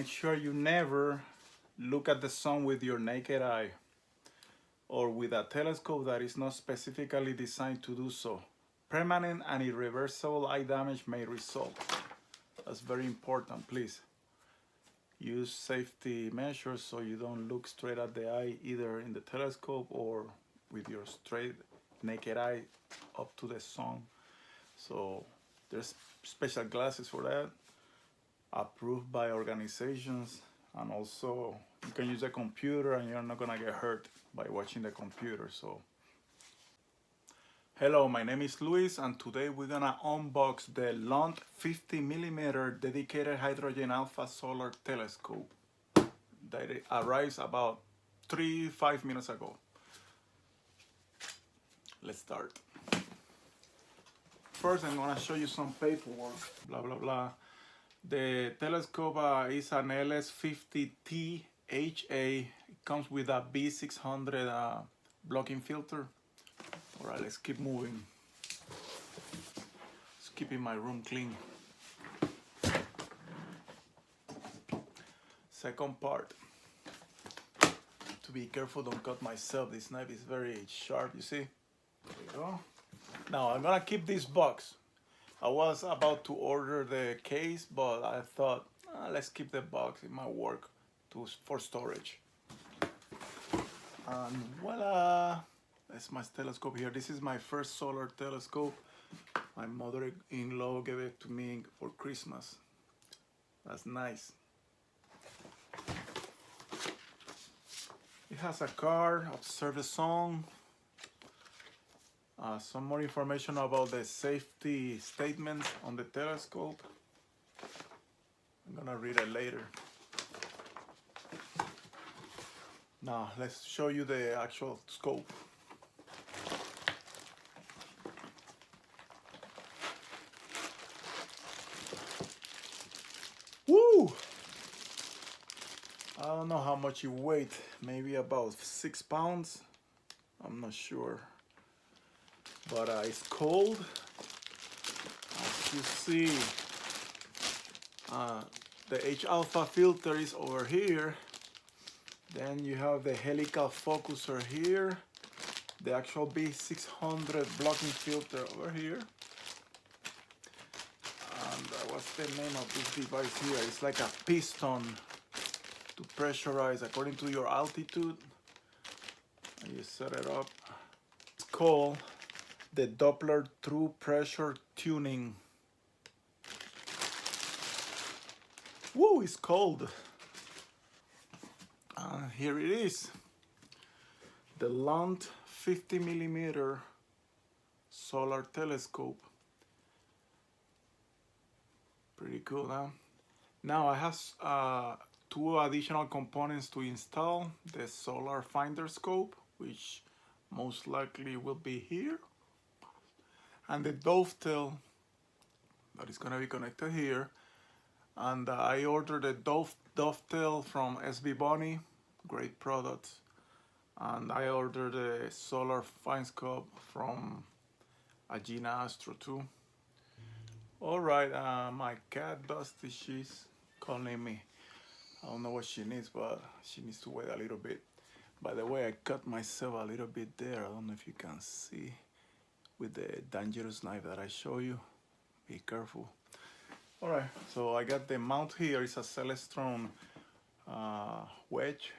make sure you never look at the sun with your naked eye or with a telescope that is not specifically designed to do so. Permanent and irreversible eye damage may result. That's very important, please. Use safety measures so you don't look straight at the eye either in the telescope or with your straight naked eye up to the sun. So there's special glasses for that, approved by organizations, and also you can use a computer and you're not gonna get hurt by watching the computer. So hello, my name is Luis, and today we're gonna unbox the Lunt 50mm dedicated hydrogen alpha solar telescope that arrives about 3-5 minutes ago. Let's start. First, I'm gonna show you some paperwork, blah, blah, blah. The telescope is an LS50T HA. It comes with a B600 blocking filter. All right, let's keep moving. Just keeping my room clean. Second part. To be careful, don't cut myself. This knife is very sharp, you see? There you go. Now, I'm gonna keep this box. I was about to order the case, but I thought, let's keep the box. It might work for storage. And voila! That's my telescope here. This is my first solar telescope. My mother-in-law gave it to me for Christmas. That's nice. It has a card, observe the sun. Some more information about the safety statements on the telescope. I'm gonna read it later. Now let's show you the actual scope. Woo! I don't know how much you weigh, maybe about 6 pounds. I'm not sure. But it's cold. As you see, the H-alpha filter is over here. Then you have the helical focuser here. The actual B600 blocking filter over here. And what's the name of this device here? It's like a piston to pressurize according to your altitude. And you set it up. It's called the Doppler True Pressure Tuning. Woo, it's cold. Here it is. The Lunt 50mm solar telescope. Pretty cool, huh? Now I have 2 additional components to install. The solar finder scope, which most likely will be here. And the Dovetail that is going to be connected here. And I ordered the Dovetail from SVBONY, great product. And I ordered the solar fine scope from Agena Astro too. All right, my cat Dusty, she's calling me. I don't know what she needs, but she needs to wait a little bit. By the way, I cut myself a little bit there. I don't know if you can see. With the dangerous knife that I show you. Be careful. All right, so I got the mount here. It's a Celestron wedge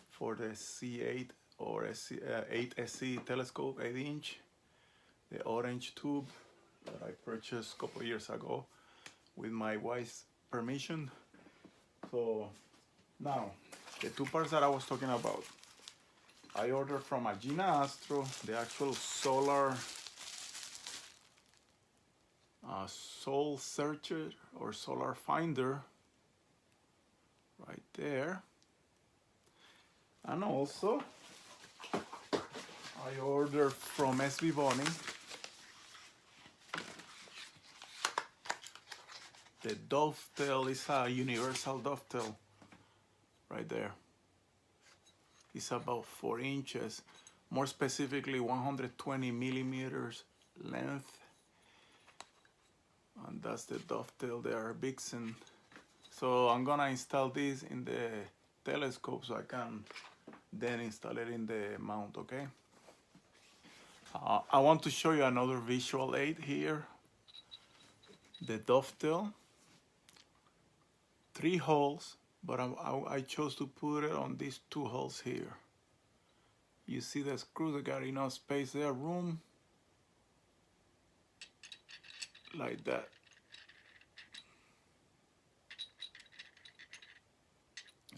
for the C8 or 8SC telescope, 8-inch. The orange tube that I purchased a couple years ago with my wife's permission. So now, the 2 parts that I was talking about. I ordered from Agena Astro the actual solar Sol-Searcher or solar finder right there. And also I ordered from SVBONY the Dovetail. Is a universal Dovetail right there. It's about 4 inches, more specifically 120mm length. And that's the Dovetail there, Vixen So I'm gonna install this in the telescope so I can then install it in the mount, okay? I want to show you another visual aid here. The Dovetail, 3 holes, but I chose to put it on these 2 holes here. You see the screws, they got enough space there, room, like that.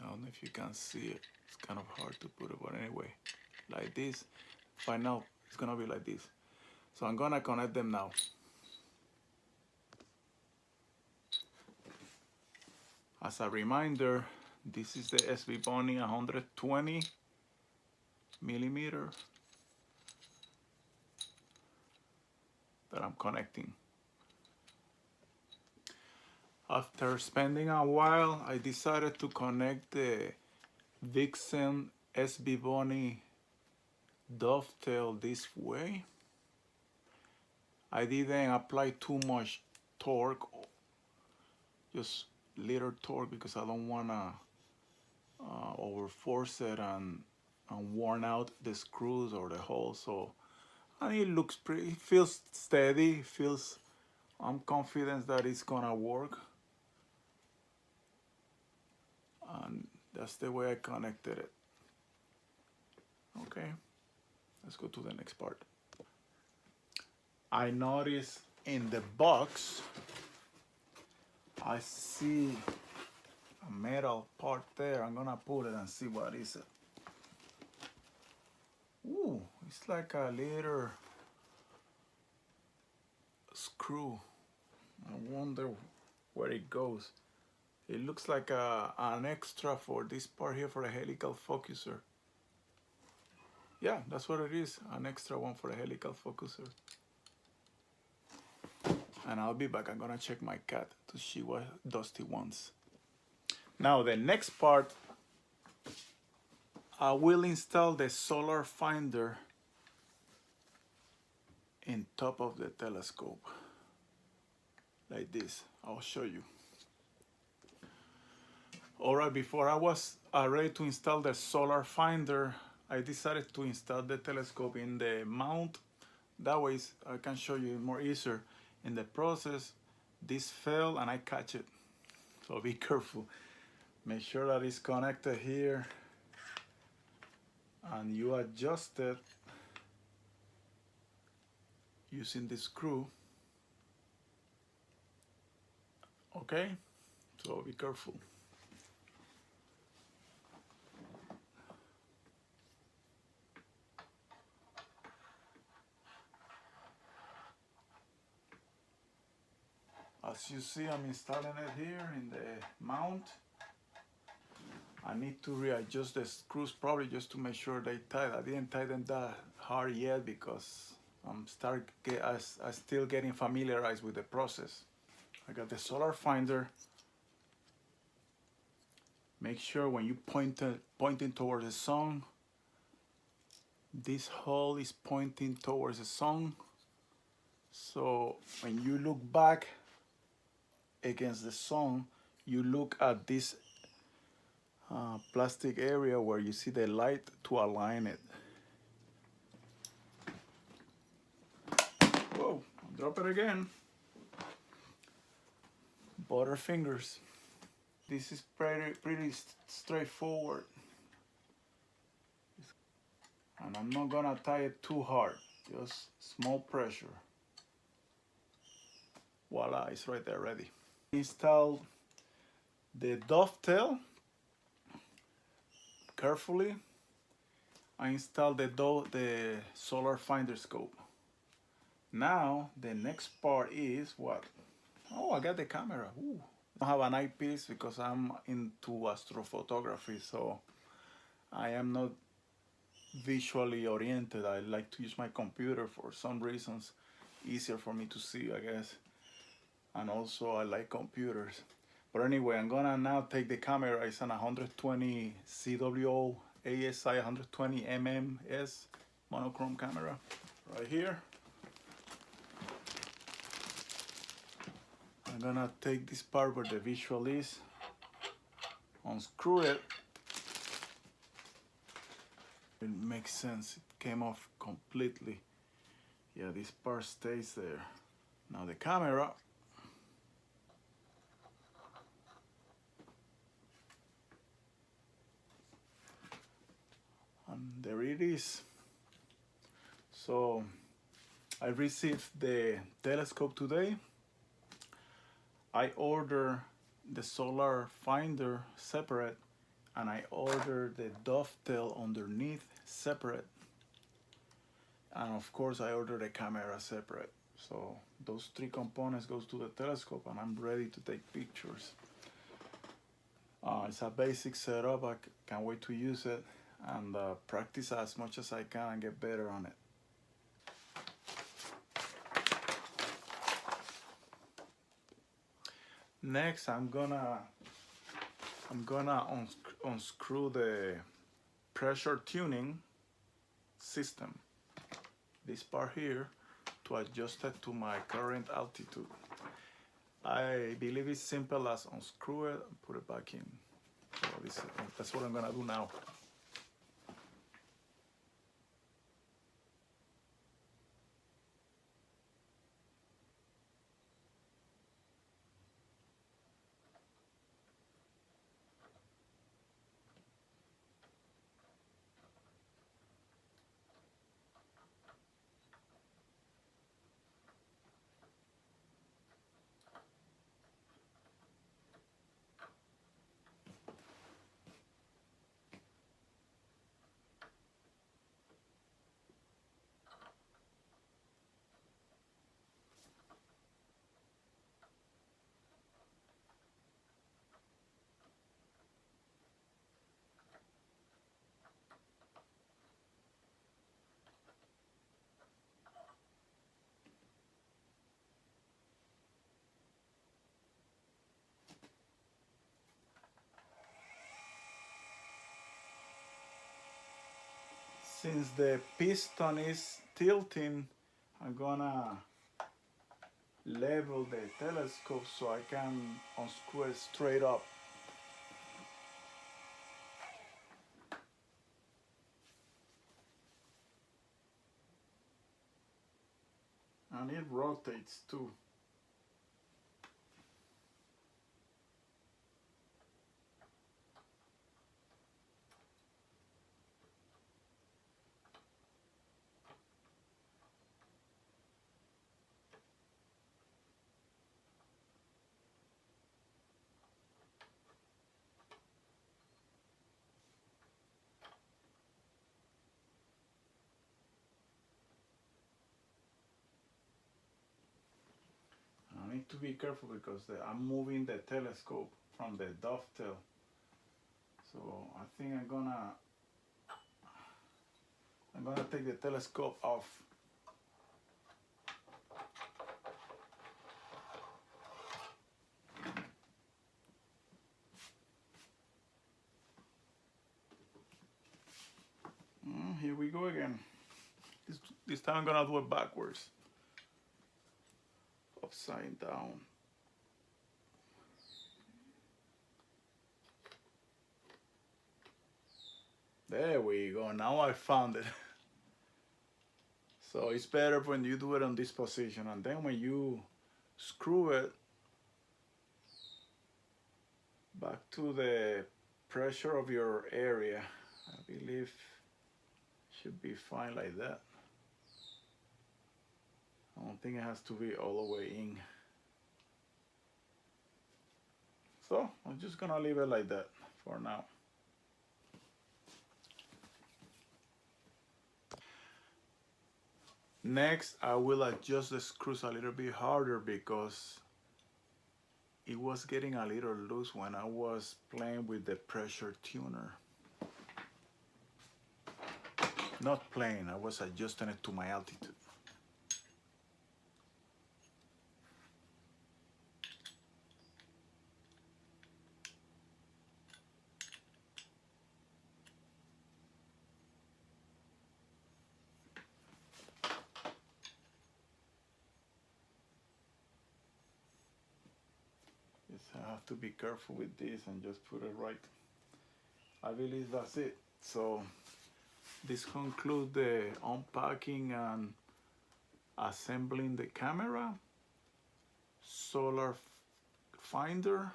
I don't know if you can see it. It's kind of hard to put it, but anyway, like this. Find out, it's gonna be like this. So I'm gonna connect them now. As a reminder, this is the SVBONY 120mm that I'm connecting. After spending a while, I decided to connect the Vixen SVBONY Dovetail this way. I didn't apply too much torque, just little torque, because I don't wanna overforce it and worn out the screws or the holes. So, and it looks pretty, it feels steady, I'm confident that it's gonna work. And that's the way I connected it. Okay, let's go to the next part. I noticed in the box, I see a metal part there. I'm gonna put it and see what is it. Ooh, it's like a little screw. I wonder where it goes. It looks like an extra for this part here for a helical focuser. Yeah, that's what it is, an extra one for a helical focuser. And I'll be back. I'm gonna check my cat to see what Dusty wants. Now the next part, I will install the solar finder in top of the telescope, like this. I'll show you. All right, before I was ready to install the solar finder, I decided to install the telescope in the mount. That way I can show you more easier. In the process, this fell and I catch it. So be careful. Make sure that it's connected here and you adjust it using the screw. Okay, so be careful. As you see, I'm installing it here in the mount. I need to readjust the screws probably just to make sure they tight. I didn't tighten that hard yet because I'm still getting familiarized with the process. I got the solar finder. Make sure when you pointing towards the sun, this hole is pointing towards the sun. So when you look back against the sun, you look at this plastic area where you see the light to align it. Whoa, drop it again. Butterfingers. This is pretty straightforward. And I'm not gonna tie it too hard, just small pressure. Voila, it's right there ready. Install the Dovetail carefully. I installed the solar finder scope. Now the next part is what? Oh, I got the camera. Ooh. I don't have an eyepiece because I'm into astrophotography, so I am not visually oriented. I like to use my computer for some reasons. Easier for me to see, I guess. And also I like computers. But anyway, I'm gonna now take the camera. It's an 120 ZWOASI120mm-S Monochrome camera right here. I'm gonna take this part where the visual is unscrew it. It makes sense. It came off completely. Yeah, this part stays there. Now the camera. And there it is. So I received the telescope today. I ordered the solar finder separate, and I ordered the dovetail underneath separate, and of course I ordered the camera separate. So those three components goes to the telescope, and I'm ready to take pictures. It's a basic setup. I can't wait to use it and practice as much as I can and get better on it. Next, I'm gonna unscrew the pressure tuning system, this part here, to adjust it to my current altitude. I believe it's simple as unscrew it and put it back in. So that's what I'm gonna do now. Since the piston is tilting, I'm gonna level the telescope so I can unscrew it straight up. And it rotates too. I need to be careful because I'm moving the telescope from the dovetail. So I think I'm gonna take the telescope off. Here we go again. This time I'm gonna do it backwards. Upside down. There we go. Now I found it. So it's better when you do it on this position, and then when you screw it back to the pressure of your area, I believe should be fine like that. I don't think it has to be all the way in. So I'm just gonna leave it like that for now. Next, I will adjust the screws a little bit harder because it was getting a little loose when I was playing with the pressure tuner. Not playing, I was adjusting it to my altitude. Yes, So I have to be careful with this and just put it right. I believe that's it. So this concludes the unpacking and assembling the camera, solar finder,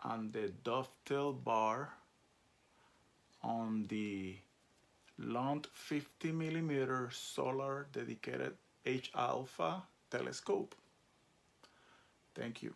and the dovetail bar on the Lunt 50mm solar dedicated H alpha telescope. Thank you.